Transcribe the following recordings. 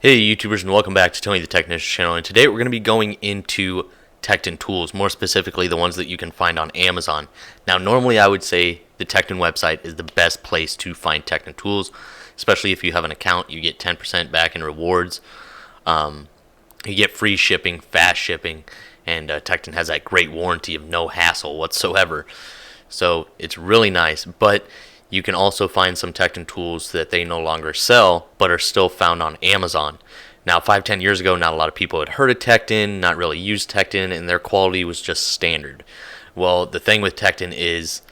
Hey YouTubers, and welcome back to Tony the Technician channel, and today we're going to be going into Tekton tools, more specifically the ones that you can find on Amazon. Now normally I would say the Tekton website is the best place to find Tekton tools, especially if you have an account. You get 10% back in rewards, you get free shipping, fast shipping, and Tekton has that great warranty of no hassle whatsoever. So it's really nice, but you can also find some Tekton tools that they no longer sell, but are still found on Amazon. Now, 5-10 years ago, not a lot of people had heard of Tekton, not really used Tekton, and their quality was just standard. Well, the thing with Tekton is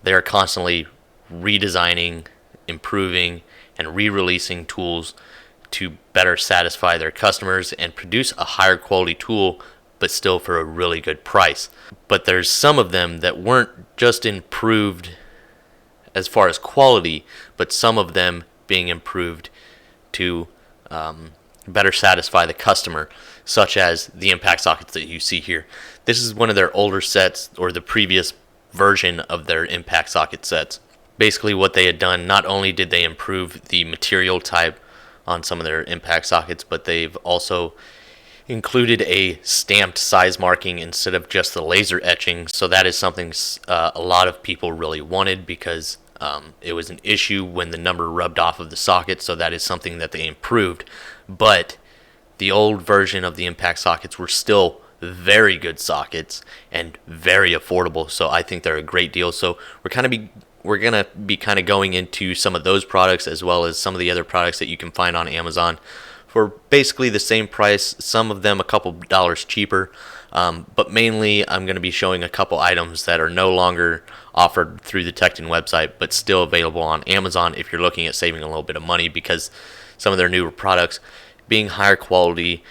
they're constantly redesigning, improving, and re-releasing tools to better satisfy their customers and produce a higher quality tool, but still for a really good price. But there's some of them that weren't just improved as far as quality, but some of them being improved to better satisfy the customer, such as the impact sockets that you see here. This is one of their older sets, or the previous version of their impact socket sets. Basically what they had done, not only did they improve the material type on some of their impact sockets, but they've also included a stamped size marking instead of just the laser etching. So that is something a lot of people really wanted, because it was an issue when the number rubbed off of the socket. So that is something that they improved. But the old version of the impact sockets were still very good sockets and very affordable. So I think they're a great deal. So we're gonna be kind of going into some of those products, as well as some of the other products that you can find on Amazon for basically the same price, some of them a couple dollars cheaper. But mainly I'm going to be showing a couple items that are no longer offered through the Tekton website, but still available on Amazon if you're looking at saving a little bit of money, because some of their newer products being higher quality,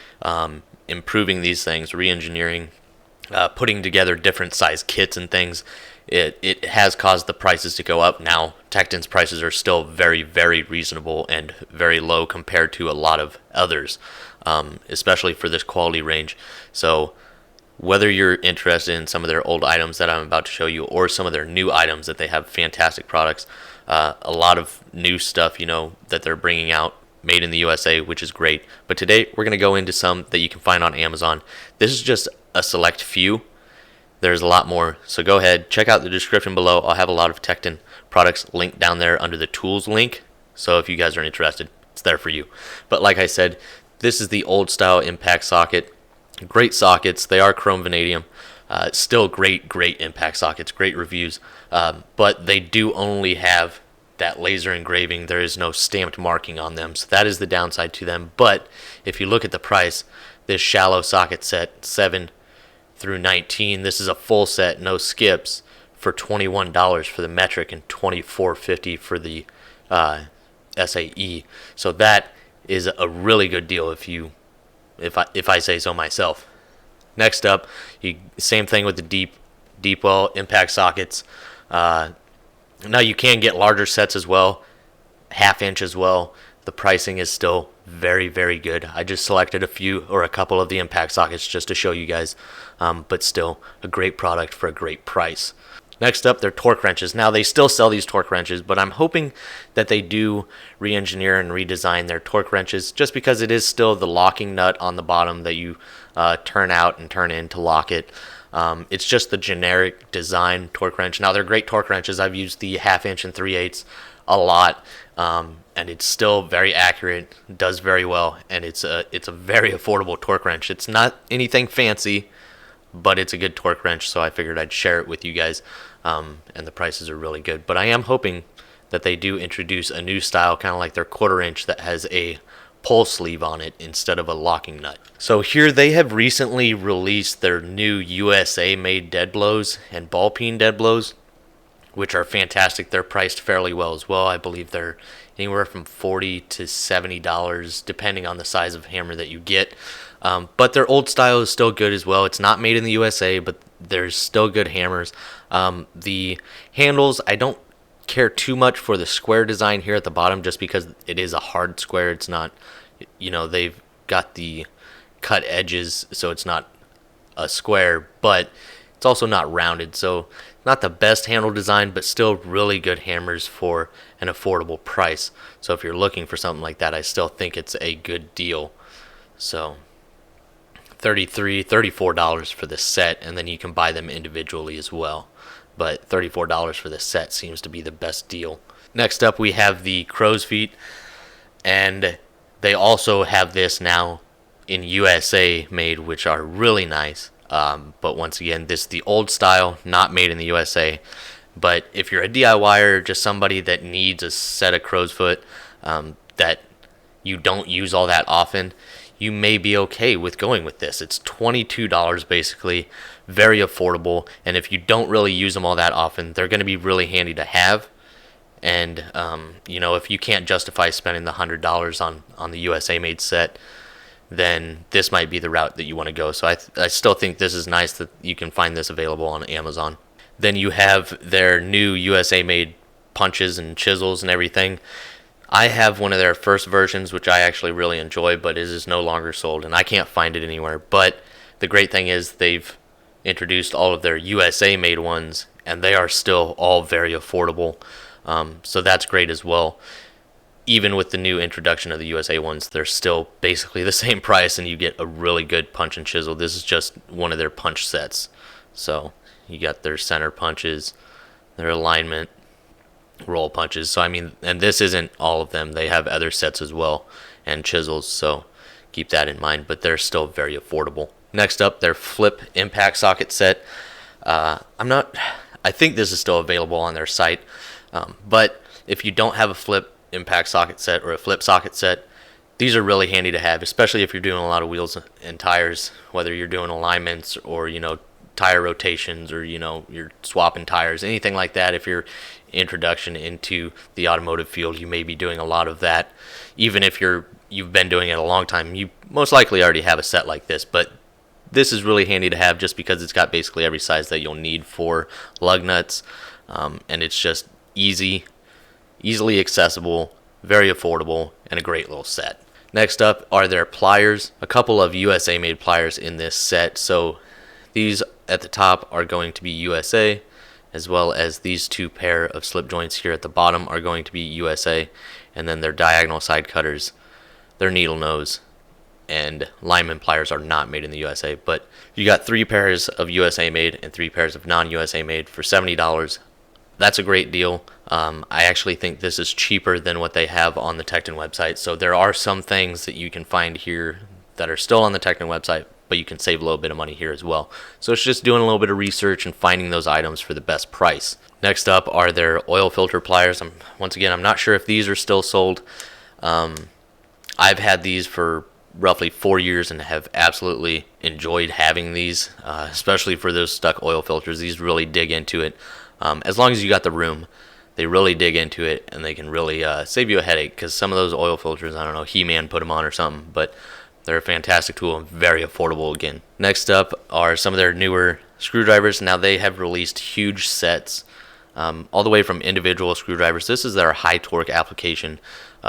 improving these things, re-engineering, putting together different size kits and things, it has caused the prices to go up. Now Tekton's prices are still very, very reasonable and very low compared to a lot of others, especially for this quality range. So whether you're interested in some of their old items that I'm about to show you, or some of their new items that they have, fantastic products, a lot of new stuff, that they're bringing out, made in the USA, which is great. But today we're going to go into some that you can find on Amazon. This is just a select few. There's a lot more, so go ahead, check out the description below. I'll have a lot of Tekton products linked down there under the tools link, so if you guys are interested, it's there for you. But like I said, this is the old style impact socket. Great sockets. They are chrome vanadium. Still great impact sockets, great reviews, but they do only have that laser engraving. There is no stamped marking on them, so that is the downside to them. But if you look at the price, this shallow socket set 7 through 19, this is a full set, no skips, for $21 for the metric and $24.50 for the SAE. So that is a really good deal if I say so myself. Next up, same thing with the deep well impact sockets. Now you can get larger sets as well, 1/2 inch as well. The pricing is still very, very good. I just selected a few or a couple of the impact sockets just to show you guys, but still a great product for a great price. Next up, they're torque wrenches. Now they still sell these torque wrenches, but I'm hoping that they do re-engineer and redesign their torque wrenches, just because it is still the locking nut on the bottom that you turn out and turn in to lock it. It's just the generic design torque wrench. Now they're great torque wrenches. I've used the 1/2 inch and 3/8 a lot, and it's still very accurate, does very well, and it's a very affordable torque wrench. It's not anything fancy, but it's a good torque wrench, so I figured I'd share it with you guys, and the prices are really good. But I am hoping that they do introduce a new style, kind of like their 1/4 inch, that has a pull sleeve on it instead of a locking nut. So here they have recently released their new USA made dead blows and ball peen dead blows, which are fantastic. They're priced fairly well as well. I believe they're anywhere from $40 to $70, depending on the size of hammer that you get. But their old style is still good as well. It's not made in the USA, but there's still good hammers. The handles, I don't care too much for the square design here at the bottom, just because it is a hard square. It's not, they've got the cut edges, so it's not a square, but It's also not rounded, so not the best handle design, but still really good hammers for an affordable price. So if you're looking for something like that, I still think it's a good deal. So $34 for the set, and then you can buy them individually as well. But $34 for the set seems to be the best deal. Next up, we have the crow's feet, and they also have this now in USA made, which are really nice. But once again, this is the old style, not made in the USA. But if you're a DIYer, just somebody that needs a set of crow's foot that you don't use all that often, you may be okay with going with this. It's $22 basically, very affordable, and if you don't really use them all that often, they're going to be really handy to have. And if you can't justify spending the $100 on the USA made set, then this might be the route that you want to go. So I still think this is nice that you can find this available on Amazon. Then you have their new USA made punches and chisels and everything. I have one of their first versions, which I actually really enjoy, but it is no longer sold, and I can't find it anywhere. But the great thing is they've introduced all of their USA made ones, and they are still all very affordable. So that's great as well. Even with the new introduction of the USA ones, they're still basically the same price, and you get a really good punch and chisel. This is just one of their punch sets. So you got their center punches, their alignment, roll punches. So and this isn't all of them. They have other sets as well, and chisels, so keep that in mind, but they're still very affordable. Next up, their flip impact socket set. I think this is still available on their site, but if you don't have a flip impact socket set or a flip socket set, these are really handy to have, especially if you're doing a lot of wheels and tires, whether you're doing alignments or tire rotations, or you're swapping tires, anything like that. If you're introduction into the automotive field, you may be doing a lot of that. Even if you've been doing it a long time, you most likely already have a set like this, but this is really handy to have just because it's got basically every size that you'll need for lug nuts, and it's just easily accessible, very affordable, and a great little set. Next up are their pliers, a couple of USA made pliers in this set. So these at the top are going to be USA, as well as these two pair of slip joints here at the bottom are going to be USA, and then their diagonal side cutters, their needle nose, and lineman pliers are not made in the USA. But you got 3 pairs of USA made and 3 pairs of non-USA made for $70. That's a great deal. I actually think this is cheaper than what they have on the Tekton website. So there are some things that you can find here that are still on the Tekton website, but you can save a little bit of money here as well. So it's just doing a little bit of research and finding those items for the best price. Next up are their oil filter pliers. Once again, I'm not sure if these are still sold. I've had these for roughly 4 years and have absolutely enjoyed having these, especially for those stuck oil filters. These really dig into it. As long as you got the room, they really dig into it, and they can really save you a headache, because some of those oil filters, I don't know, He-Man put them on or something, but they're a fantastic tool and very affordable again. Next up are some of their newer screwdrivers. Now they have released huge sets, all the way from individual screwdrivers. This is their high torque application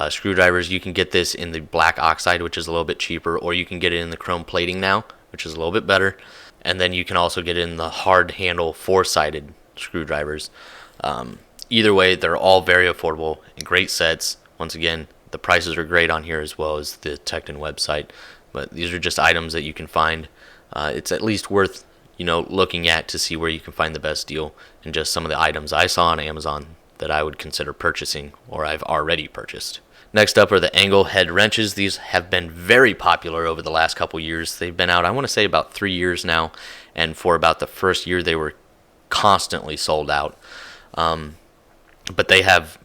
screwdrivers. You can get this in the black oxide, which is a little bit cheaper, or you can get it in the chrome plating now, which is a little bit better. And then you can also get it in the hard handle 4-sided screwdrivers. Either way, they're all very affordable and great sets. Once again, the prices are great on here as well as the Tekton website, but these are just items that you can find. It's at least worth looking at to see where you can find the best deal, and just some of the items I saw on Amazon that I would consider purchasing or I've already purchased. Next up are the angle head wrenches. These have been very popular over the last couple years. They've been out, I want to say, about 3 years now, and for about the first year they were constantly sold out. But they have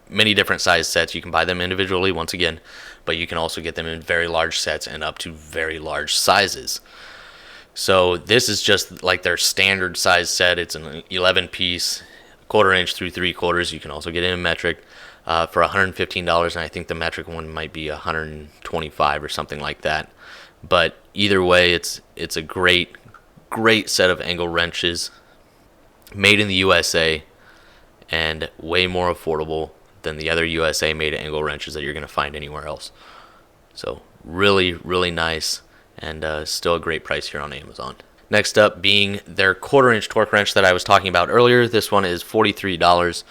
many different size sets. You can buy them individually, once again, but you can also get them in very large sets and up to very large sizes. So this is just like their standard size set. It's an 11-piece, 1/4 inch through 3/4. You can also get it in metric for $115, and I think the metric one might be $125 or something like that. But either way, it's a great set of angle wrenches, made in the USA, and way more affordable than the other USA made angle wrenches that you're going to find anywhere else. So really, really nice, and still a great price here on Amazon. Next up being their 1/4-inch torque wrench that I was talking about earlier. This one is $43.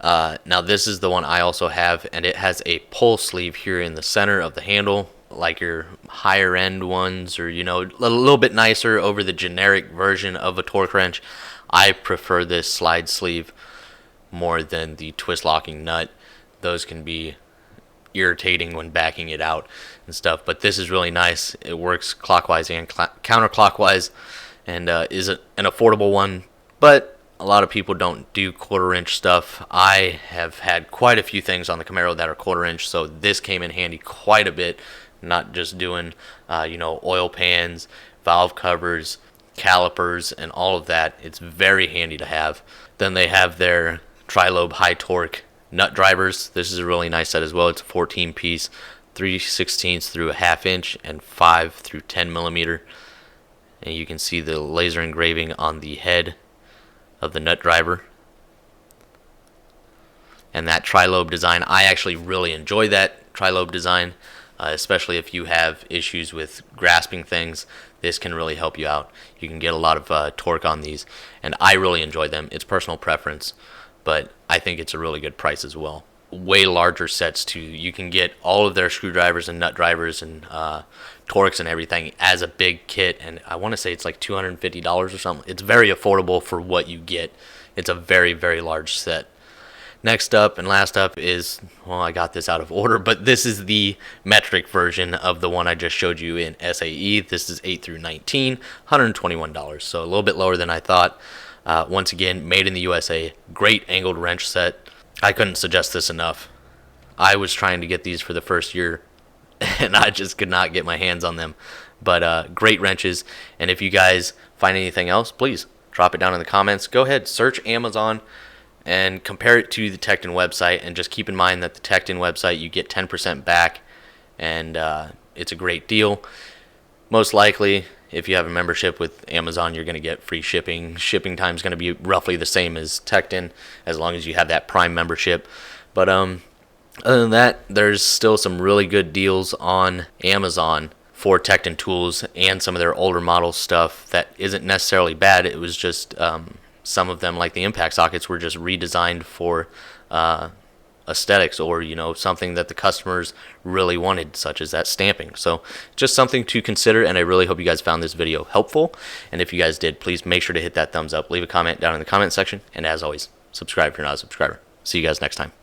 Now this is the one I also have, and it has a pull sleeve here in the center of the handle, like your higher end ones, or a little bit nicer over the generic version of a torque wrench. I prefer this slide sleeve more than the twist locking nut. Those can be irritating when backing it out and stuff, but this is really nice. It works clockwise and counterclockwise, and is an affordable one, but a lot of people don't do 1/4-inch stuff. I have had quite a few things on the Camaro that are 1/4-inch, so this came in handy quite a bit. Not just doing, oil pans, valve covers, calipers, and all of that. It's very handy to have. Then they have their tri-lobe high torque nut drivers. This is a really nice set as well. It's a 14-piece, 3/16 through a 1/2 inch, and 5 through 10 millimeter. And you can see the laser engraving on the head of the nut driver. And that tri-lobe design, I actually really enjoy that tri-lobe design, especially if you have issues with grasping things. This can really help you out. You can get a lot of torque on these, and I really enjoy them. It's personal preference, but I think it's a really good price as well. Way larger sets too. You can get all of their screwdrivers and nut drivers and torques and everything as a big kit, and I want to say it's like $250 or something. It's very affordable for what you get. It's a very, very large set. Next up and last up is, well, I got this out of order, but this is the metric version of the one I just showed you in SAE. This is 8 through 19, $121, so a little bit lower than I thought. Once again, made in the USA. Great angled wrench set. I couldn't suggest this enough. I was trying to get these for the first year, and I just could not get my hands on them. But great wrenches, and if you guys find anything else, please drop it down in the comments. Go ahead, search Amazon and compare it to the Tekton website, and just keep in mind that the Tekton website, you get 10% back, and it's a great deal. Most likely, if you have a membership with Amazon, you're going to get free shipping. Shipping time is going to be roughly the same as Tekton, as long as you have that Prime membership. But other than that, there's still some really good deals on Amazon for Tekton tools and some of their older model stuff that isn't necessarily bad. It was just some of them, like the impact sockets, were just redesigned for aesthetics, or something that the customers really wanted, such as that stamping. So just something to consider, and I really hope you guys found this video helpful. And if you guys did, please make sure to hit that thumbs up, leave a comment down in the comment section, and as always, subscribe if you're not a subscriber. See you guys next time.